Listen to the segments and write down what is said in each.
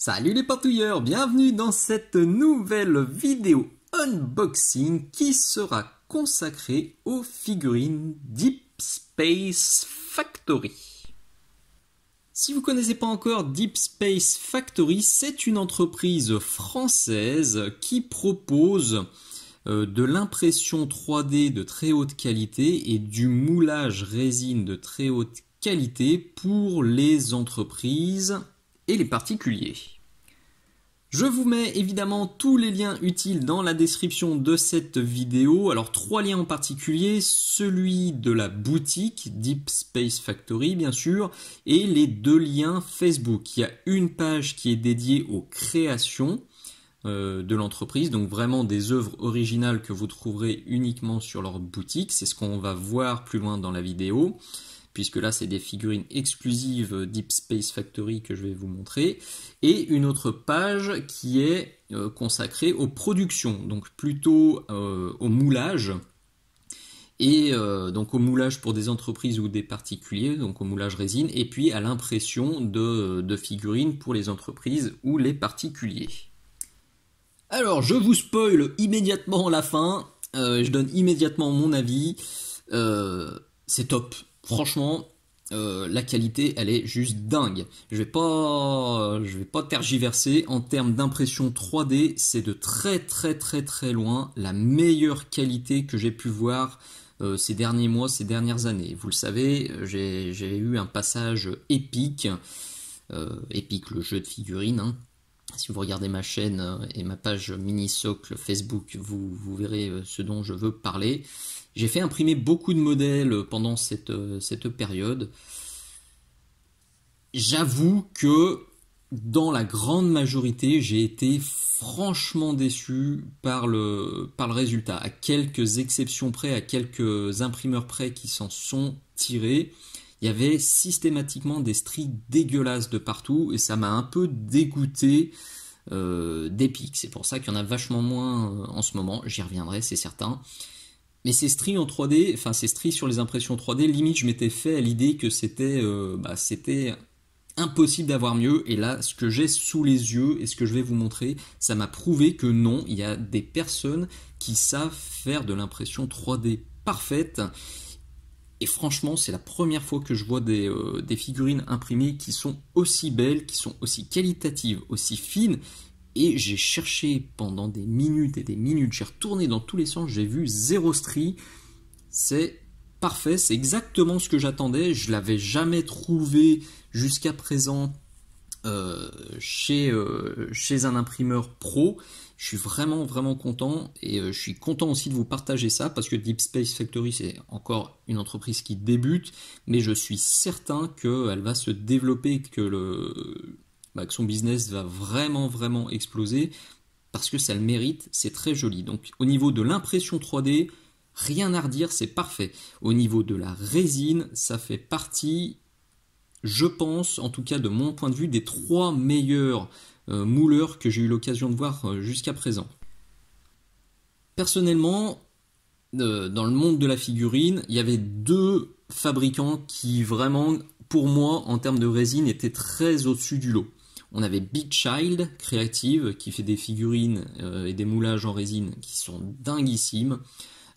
Salut les partouilleurs, bienvenue dans cette nouvelle vidéo unboxing qui sera consacrée aux figurines Deep Space Factory. Si vous ne connaissez pas encore Deep Space Factory, c'est une entreprise française qui propose de l'impression 3D de très haute qualité et du moulage résine de très haute qualité pour les entreprises et les particuliers. Je vous mets évidemment tous les liens utiles dans la description de cette vidéo. Alors 3 liens en particulier, celui de la boutique Deep Space Factory bien sûr, et les 2 liens Facebook. Il y a une page qui est dédiée aux créations de l'entreprise, donc vraiment des œuvres originales que vous trouverez uniquement sur leur boutique. C'est ce qu'on va voir plus loin dans la vidéo, puisque là c'est des figurines exclusives Deep Space Factory que je vais vous montrer, et une autre page qui est consacrée aux productions, donc plutôt au moulage, et donc au moulage pour des entreprises ou des particuliers, donc au moulage résine, et puis à l'impression de figurines pour les entreprises ou les particuliers. Alors je vous spoil immédiatement la fin, je donne immédiatement mon avis, c'est top. Franchement, la qualité, elle est juste dingue. Je vais pas tergiverser. En termes d'impression 3D, c'est de très loin la meilleure qualité que j'ai pu voir ces derniers mois, ces dernières années. Vous le savez, j'ai eu un passage épique, épique le jeu de figurines, hein. Si vous regardez ma chaîne et ma page mini-socle Facebook, vous verrez ce dont je veux parler. J'ai fait imprimer beaucoup de modèles pendant cette période. J'avoue que dans la grande majorité, j'ai été franchement déçu par le résultat. À quelques exceptions près, à quelques imprimeurs près qui s'en sont tirés, il y avait systématiquement des stries dégueulasses de partout et ça m'a un peu dégoûté d'Epic. C'est pour ça qu'il y en a vachement moins en ce moment, j'y reviendrai, c'est certain. Mais ces stries en 3D, enfin ces stries sur les impressions 3D, limite je m'étais fait à l'idée que c'était impossible d'avoir mieux. Et là, ce que j'ai sous les yeux et ce que je vais vous montrer, ça m'a prouvé que non, il y a des personnes qui savent faire de l'impression 3D parfaite. Et franchement, c'est la première fois que je vois des figurines imprimées qui sont aussi belles, qui sont aussi qualitatives, aussi fines. Et j'ai cherché pendant des minutes et des minutes, j'ai retourné dans tous les sens, j'ai vu 0 strie. C'est parfait, c'est exactement ce que j'attendais. Je ne l'avais jamais trouvé jusqu'à présent chez un imprimeur pro. Je suis vraiment content et je suis content aussi de vous partager ça parce que Deep Space Factory c'est encore une entreprise qui débute, mais je suis certain qu'elle va se développer, que son business va vraiment exploser parce que ça le mérite, c'est très joli. Donc au niveau de l'impression 3D, rien à redire, c'est parfait. Au niveau de la résine, ça fait partie, je pense, en tout cas de mon point de vue, des 3 meilleurs mouleurs que j'ai eu l'occasion de voir jusqu'à présent. Personnellement, dans le monde de la figurine, il y avait 2 fabricants qui vraiment, pour moi, en termes de résine, étaient très au-dessus du lot. On avait Big Child Creative qui fait des figurines et des moulages en résine qui sont dinguissimes.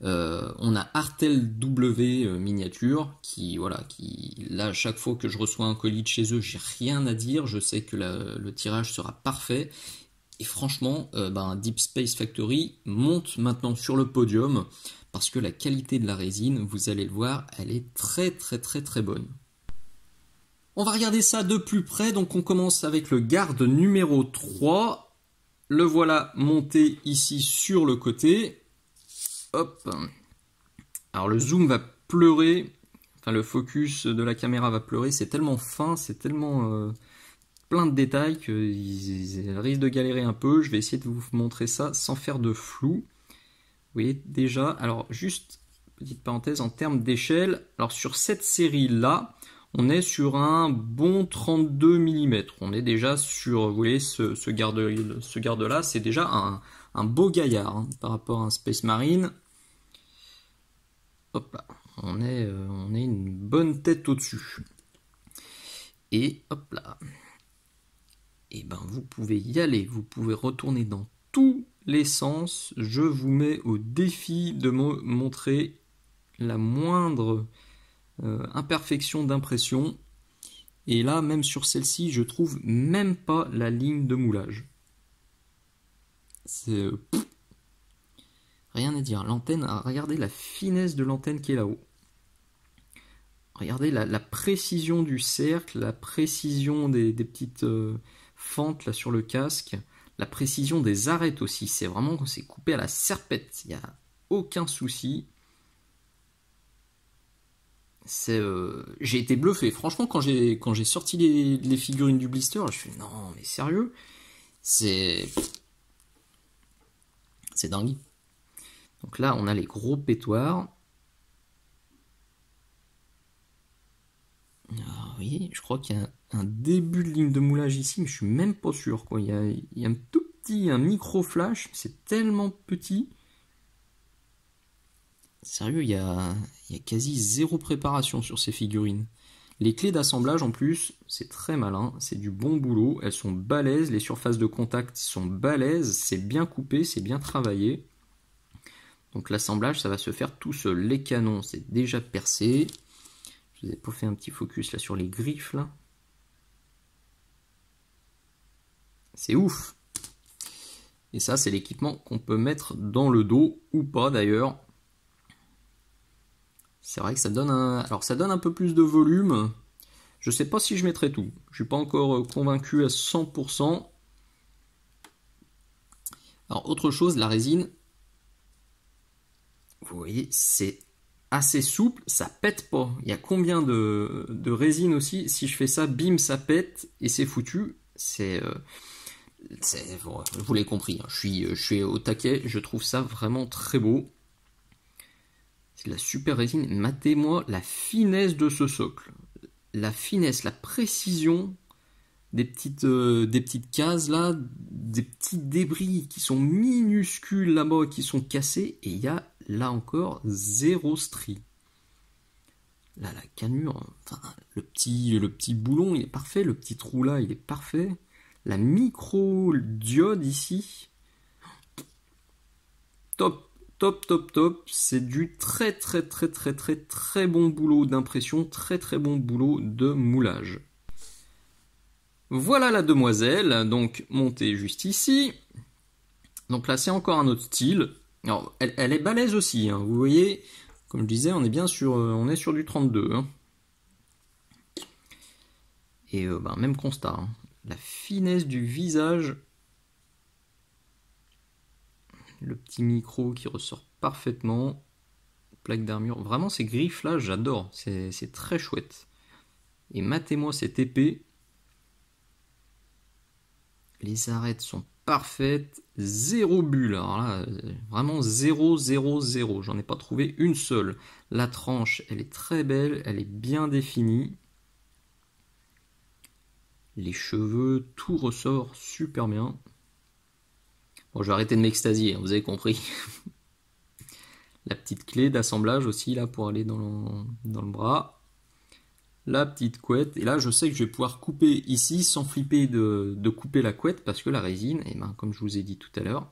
On a Artel W miniature qui là chaque fois que je reçois un colis de chez eux, j'ai rien à dire, je sais que le tirage sera parfait. Et franchement, Deep Space Factory monte maintenant sur le podium parce que la qualité de la résine, vous allez le voir, elle est très bonne. On va regarder ça de plus près, donc on commence avec le garde numéro 3. Le voilà monté ici sur le côté. Hop. Alors le zoom va pleurer, enfin le focus de la caméra va pleurer, c'est tellement fin, c'est tellement plein de détails qu'ils risquent de galérer un peu. Je vais essayer de vous montrer ça sans faire de flou. Vous voyez déjà, alors juste petite parenthèse en termes d'échelle, alors sur cette série là, on est sur un bon 32 mm. On est déjà sur, vous voyez, ce garde là, c'est déjà un beau gaillard hein, par rapport à un Space Marine. Hop là, on est une bonne tête au-dessus. Et hop là. et ben vous pouvez y aller, vous pouvez retourner dans tous les sens. Je vous mets au défi de me montrer la moindre imperfection d'impression. Et là, même sur celle-ci, je trouve même pas la ligne de moulage. C'est rien à dire. L'antenne, regardez la finesse de l'antenne qui est là-haut. Regardez la précision du cercle, la précision des petites fentes là sur le casque, la précision des arêtes aussi. C'est vraiment, c'est coupé à la serpette. Il n'y a aucun souci. J'ai été bluffé. Franchement, quand j'ai sorti les figurines du blister, je fais non, mais sérieux, c'est dingue. Donc là, on a les gros pétoirs. Alors, oui, je crois qu'il y a un début de ligne de moulage ici, mais je suis même pas sûr, quoi. Il y a un tout petit, un micro flash, c'est tellement petit. Sérieux, il y a quasi zéro préparation sur ces figurines. Les clés d'assemblage en plus, c'est très malin, c'est du bon boulot, elles sont balèzes, les surfaces de contact sont balèzes, c'est bien coupé, c'est bien travaillé. Donc l'assemblage, ça va se faire tout seul. Les canons, c'est déjà percé. Je vous ai pas fait un petit focus là sur les griffes là. C'est ouf. Et ça, c'est l'équipement qu'on peut mettre dans le dos ou pas d'ailleurs. C'est vrai que ça donne un peu plus de volume. Je sais pas si je mettrai tout. Je suis pas encore convaincu à 100%. Alors autre chose, la résine. Vous voyez, c'est assez souple, ça pète pas. Il y a combien de résine aussi? Si je fais ça, bim, ça pète et c'est foutu. Vous l'avez compris, hein. Je suis au taquet, je trouve ça vraiment très beau. C'est de la super résine. Matez-moi la finesse de ce socle. La finesse, la précision des petites cases là, des petits débris qui sont minuscules là-bas, qui sont cassés, et il y a là encore zéro strie. Là, la canure, enfin, le petit boulon, il est parfait, le petit trou là, il est parfait. La micro-diode ici, top, top, top, top. C'est du très, très, très, très, très, très bon boulot d'impression, très, très bon boulot de moulage. Voilà la demoiselle, donc montée juste ici. Donc là, c'est encore un autre style. Alors, elle est balèze aussi, hein. Vous voyez, comme je disais, on est sur du 32. Hein. Et même constat, hein. La finesse du visage, le petit micro qui ressort parfaitement, plaque d'armure, vraiment ces griffes là, j'adore, c'est très chouette. Et matez-moi cette épée, les arêtes sont parfaites, zéro bulle, alors là, vraiment 0, 0, 0, j'en ai pas trouvé une seule. La tranche, elle est très belle, elle est bien définie. Les cheveux, tout ressort super bien. Bon, je vais arrêter de m'extasier, hein, vous avez compris. La petite clé d'assemblage aussi, là, pour aller dans le bras. La petite couette. Et là, je sais que je vais pouvoir couper ici sans flipper de couper la couette, parce que la résine, eh ben, comme je vous ai dit tout à l'heure,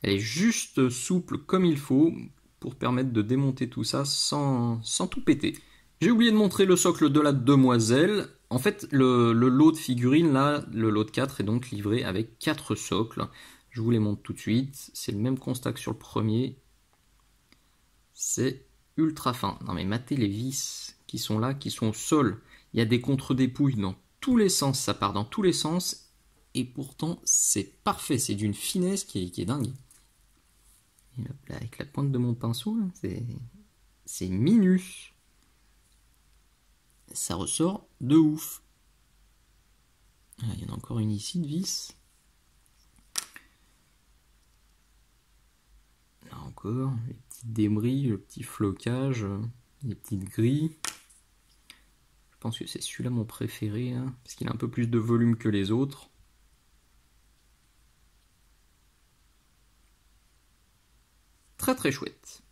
elle est juste souple comme il faut pour permettre de démonter tout ça sans tout péter. J'ai oublié de montrer le socle de la demoiselle. En fait, le lot de figurines, là, le lot de 4 est donc livré avec 4 socles. Je vous les montre tout de suite. C'est le même constat que sur le premier. C'est ultra fin. Non mais matez les vis qui sont là, qui sont au sol. Il y a des contre-dépouilles dans tous les sens. Ça part dans tous les sens. Et pourtant, c'est parfait. C'est d'une finesse qui est dingue. Et là, avec la pointe de mon pinceau, c'est minus. Ça ressort de ouf. Ah, il y en a encore une ici de vis. Là encore, les petits débris, le petit flocage, les petites grilles. Je pense que c'est celui-là mon préféré, hein, parce qu'il a un peu plus de volume que les autres. Très très chouette.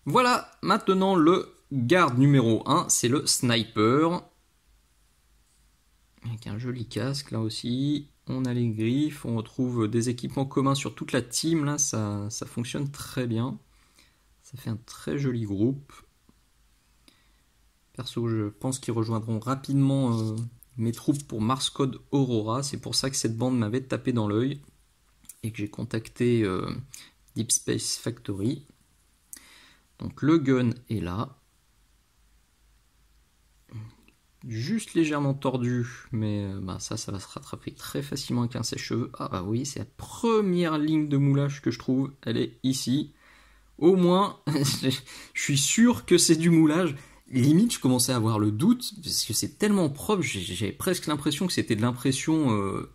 Voilà, maintenant le garde numéro 1, c'est le sniper. avec un joli casque là aussi. On a les griffes, on retrouve des équipements communs sur toute la team, là ça fonctionne très bien. Ça fait un très joli groupe. Perso, je pense qu'ils rejoindront rapidement mes troupes pour Mars Code Aurora. C'est pour ça que cette bande m'avait tapé dans l'œil et que j'ai contacté Deep Space Factory. Donc le gun est là. Juste légèrement tordu, mais ça va se rattraper très facilement avec un sèche-cheveux. Ah bah oui, c'est la première ligne de moulage que je trouve, elle est ici. Au moins, je suis sûr que c'est du moulage. Limite, je commençais à avoir le doute, parce que c'est tellement propre, j'avais presque l'impression que c'était de l'impression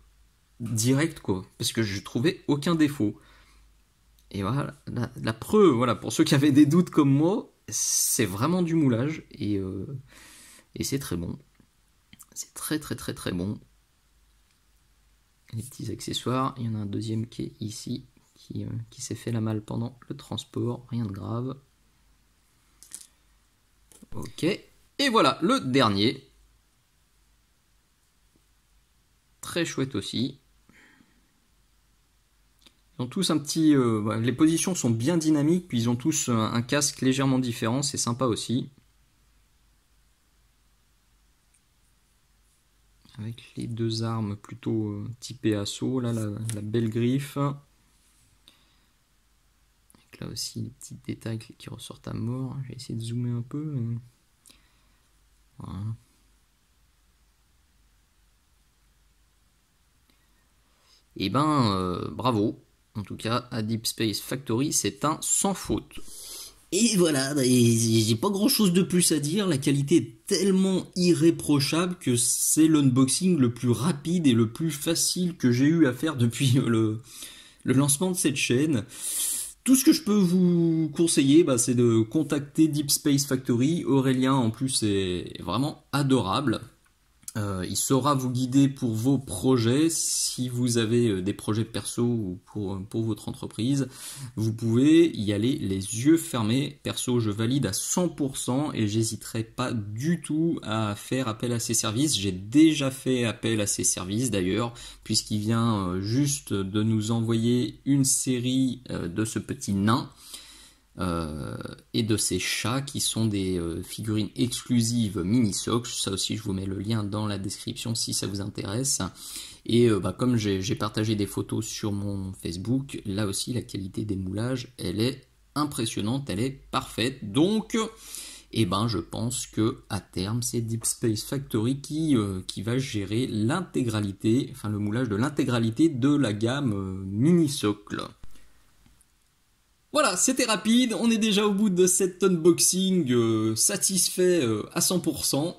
directe, quoi. Parce que je trouvais aucun défaut. Et voilà, la preuve, voilà, pour ceux qui avaient des doutes comme moi, c'est vraiment du moulage, et c'est très bon. C'est très très très très bon. Les petits accessoires, il y en a un deuxième qui est ici, qui s'est fait la malle pendant le transport, rien de grave. Ok, et voilà le dernier. Très chouette aussi. Ils ont tous un petit... les positions sont bien dynamiques, puis ils ont tous un casque légèrement différent, c'est sympa aussi. Avec les deux armes plutôt typées assaut, là la belle griffe. Avec là aussi les petits détails qui ressortent à mort. Je vais essayer de zoomer un peu. Voilà. Et bravo. En tout cas, à Deep Space Factory, c'est un sans faute. Et voilà, j'ai pas grand chose de plus à dire, la qualité est tellement irréprochable que c'est l'unboxing le plus rapide et le plus facile que j'ai eu à faire depuis le lancement de cette chaîne. Tout ce que je peux vous conseiller, c'est de contacter Deep Space Factory. Aurélien en plus est vraiment adorable. Il saura vous guider pour vos projets. Si vous avez des projets perso ou pour votre entreprise, vous pouvez y aller les yeux fermés. Perso, je valide à 100% et j'hésiterai pas du tout à faire appel à ses services. J'ai déjà fait appel à ses services d'ailleurs, puisqu'il vient juste de nous envoyer une série de ce petit nain. Et de ces chats qui sont des figurines exclusives Minisoc. Ça aussi je vous mets le lien dans la description si ça vous intéresse. Et comme j'ai partagé des photos sur mon Facebook, là aussi la qualité des moulages elle est impressionnante, elle est parfaite. Donc je pense que à terme c'est Deep Space Factory qui va gérer l'intégralité, enfin le moulage de l'intégralité de la gamme Minisoc. Voilà, c'était rapide, on est déjà au bout de cet unboxing satisfait à 100%.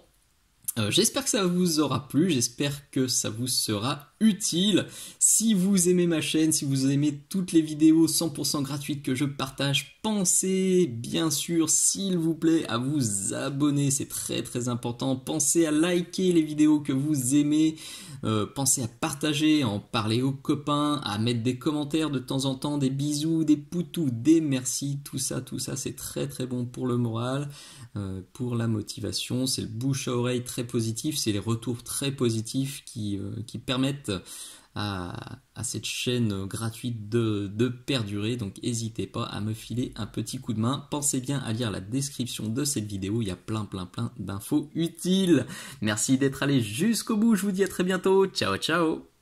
J'espère que ça vous aura plu, j'espère que ça vous sera utile. Si vous aimez ma chaîne, si vous aimez toutes les vidéos 100% gratuites que je partage, pensez bien sûr, s'il vous plaît, à vous abonner, c'est très très important. Pensez à liker les vidéos que vous aimez, pensez à partager, à en parler aux copains, à mettre des commentaires de temps en temps, des bisous, des poutous, des merci, tout ça c'est très très bon pour le moral, pour la motivation, c'est le bouche à oreille très positif, c'est les retours très positifs qui permettent à cette chaîne gratuite de perdurer. Donc n'hésitez pas à me filer un petit coup de main. Pensez bien à lire la description de cette vidéo, il y a plein d'infos utiles. Merci d'être allé jusqu'au bout, je vous dis à très bientôt, ciao ciao.